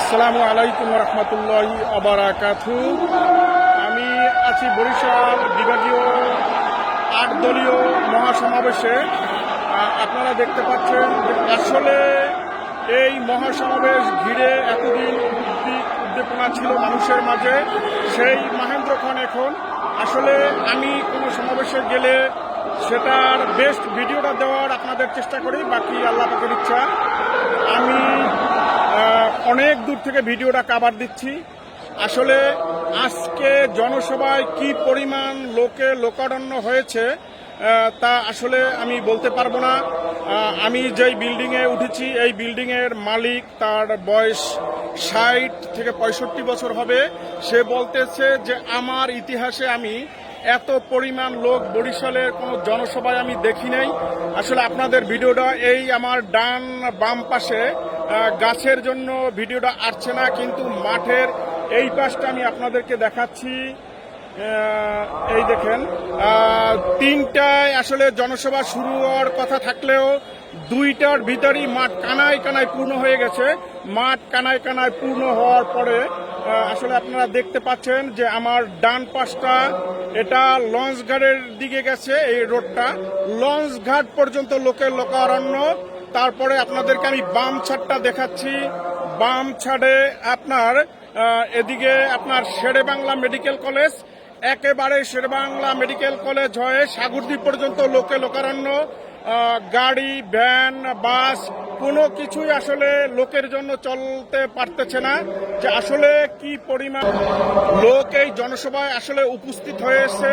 আসসালামু আলাইকুম রহমতুল্লাহি আবারাকাতু। আমি আছি বরিশাল বিভাগীয় ৮ দলীয় মহাসমাবেশে। আপনারা দেখতে পাচ্ছেন আসলে এই মহাসমাবেশ ঘিরে এতদিন উদ্দীপনা ছিল মানুষের মাঝে, সেই মাহেন্দ্রক্ষণ এখন আসলে আমি কোনো সমাবেশে গেলে সেটার বেস্ট ভিডিওটা দেওয়ার আপনাদের চেষ্টা করি, বাকি আল্লাহ পাকের ইচ্ছা। আমি অনেক দূর থেকে ভিডিওটা কাভার দিচ্ছি। আসলে আজকে জনসভায় কি পরিমাণ লোকারণ্য হয়েছে তা আসলে আমি বলতে পারবো না। আমি যেই বিল্ডিংয়ে উঠেছি এই বিল্ডিংয়ের মালিক, তার বয়স ৬০ থেকে ৬৫ বছর হবে। সে বলতেছে যে আমার ইতিহাসে আমি এত পরিমাণ লোক বরিশালের কোনো জনসভায় আমি দেখি নাই। আসলে আপনাদের ভিডিওটা এই আমার ডান বাম পাশে গাছের জন্য ভিডিওটা আসছে না, কিন্তু মাঠের এই পাশটা আমি আপনাদেরকে দেখাচ্ছি। এই দেখেন, ৩টায় আসলে জনসভা শুরু হওয়ার কথা থাকলেও ২টার ভিতরই মাঠ কানায় কানায় পূর্ণ হয়ে গেছে। মাঠ কানায় কানায় পূর্ণ হওয়ার পরে আসলে আপনারা দেখতে পাচ্ছেন যে আমার ডান পাশটা এটা লঞ্চ ঘাটের দিকে গেছে। এই রোডটা লঞ্চ ঘাট পর্যন্ত লোকারণ্য। তারপরে আপনাদেরকে আমি বাম ছাদটা দেখাচ্ছি। বাম ছাদে আপনার এদিকে আপনার শেরেবাংলা মেডিকেল কলেজ, একেবারে শেরেবাংলা মেডিকেল কলেজ হয়ে সাগরদ্বীপ পর্যন্ত লোকারণ্য। গাড়ি, ভ্যান, বাস কোনো কিছুই আসলে লোকের জন্য চলতে পারতেছে না। যে আসলে কি পরিমাণ লোক এই জনসভায় আসলে উপস্থিত হয়েছে,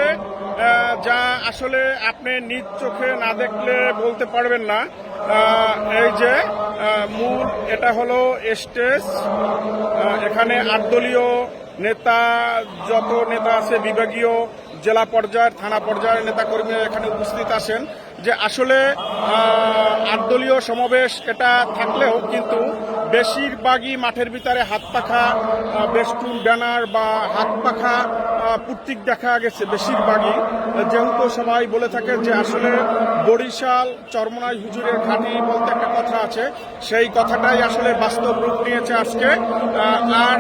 যা আসলে আপনি নিজ চোখে না দেখলে বলতে পারবেন না। এই যে মূল এটা হলো স্টেজ। এখানে ৮ দলীয় নেতা, যত নেতা আছে বিভাগীয়, জেলা পর্যায়ের, থানা পর্যায়ের নেতাকর্মীরা এখানে উপস্থিত আছেন। যে আসলে ৮ দলীয় সমাবেশ এটা থাকলেও কিন্তু বেশিরভাগই মাঠের ভিতরে হাত পাখা বেস্টুন, ব্যানার বা হাত পাখা প্রতীক দেখা গেছে বেশিরভাগই। যেহেতু সবাই বলে থাকে যে আসলে বরিশাল চরমনাই হুজুরের ঘাঁটি বলতে একটা কথা আছে, সেই কথাটাই আসলে বাস্তব রূপ নিয়েছে আজকে। আর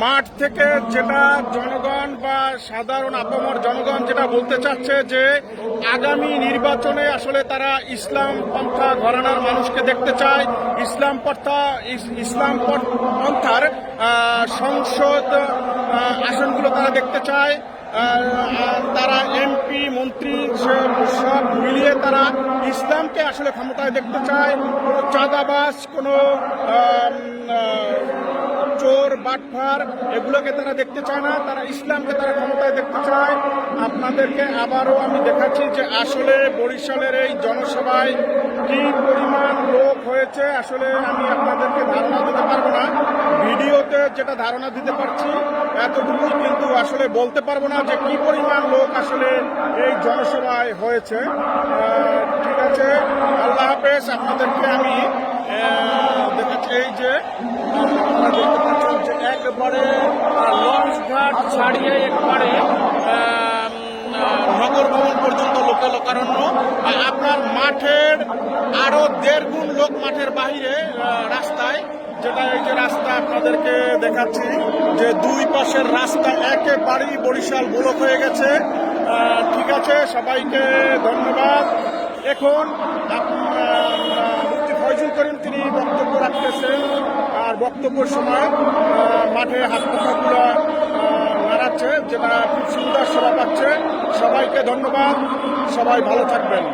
মাঠ থেকে যেটা জনগণ বা সাধারণ আপামর জনগণ যেটা বলতে চাচ্ছে যে আগামী নির্বাচনে আসলে তারা ইসলাম পন্থা ঘরানার মানুষকে দেখতে চায়, ইসলাম পন্থার সংসদ আসনগুলো তারা দেখতে চায়। তারা এমপি, মন্ত্রী সব মিলিয়ে তারা ইসলামকে আসলে ক্ষমতায় দেখতে চায়। কোনো চাঁদাবাজ, কোনো চোর, বাটফার এগুলোকে তারা দেখতে চায় না, তারা ইসলামকে তারা ক্ষমতায় দেখতে চায়। আপনাদেরকে আবারও আমি দেখাচ্ছি যে আসলে বরিশালের এই জনসভায় কি পরিমাণ লোক হয়েছে আসলে আমি আপনাদেরকে ধারণা দিতে পারবো না। ভিডিওতে যেটা ধারণা দিতে পারছি এতটুকু, কিন্তু আসলে বলতে পারবো না যে কি পরিমাণ লোক আসলে এই জনসভায় হয়েছে। ঠিক আছে, আল্লাহ হাফেজ। আপনাদেরকে আমি দেখাচ্ছি এই যে দেখতে পাচ্ছেন যে একবারে লঞ্চ ঘাট ছাড়িয়ে একবারে নগর ভবন পর্যন্ত লোকারণ্য। আপনার মাঠের আরো ১.৫ গুণ লোক মাঠের বাহিরে রাস্তায়, যেটা এই যে রাস্তা আপনাদেরকে দেখাচ্ছি যে দুই পাশের রাস্তা একেবারেই বরিশাল ব্লক হয়ে গেছে। ঠিক আছে, সবাইকে ধন্যবাদ। এখন মুফতি ফয়জুল করিম তিনি বক্তব্য রাখতেছেন, আর বক্তব্যের সময় মাঠে হাত পাখাগুলো নাড়াচ্ছে, যেটা খুব সুন্দর শোভা পাচ্ছে। সবাইকে ধন্যবাদ, সবাই ভালো থাকবেন।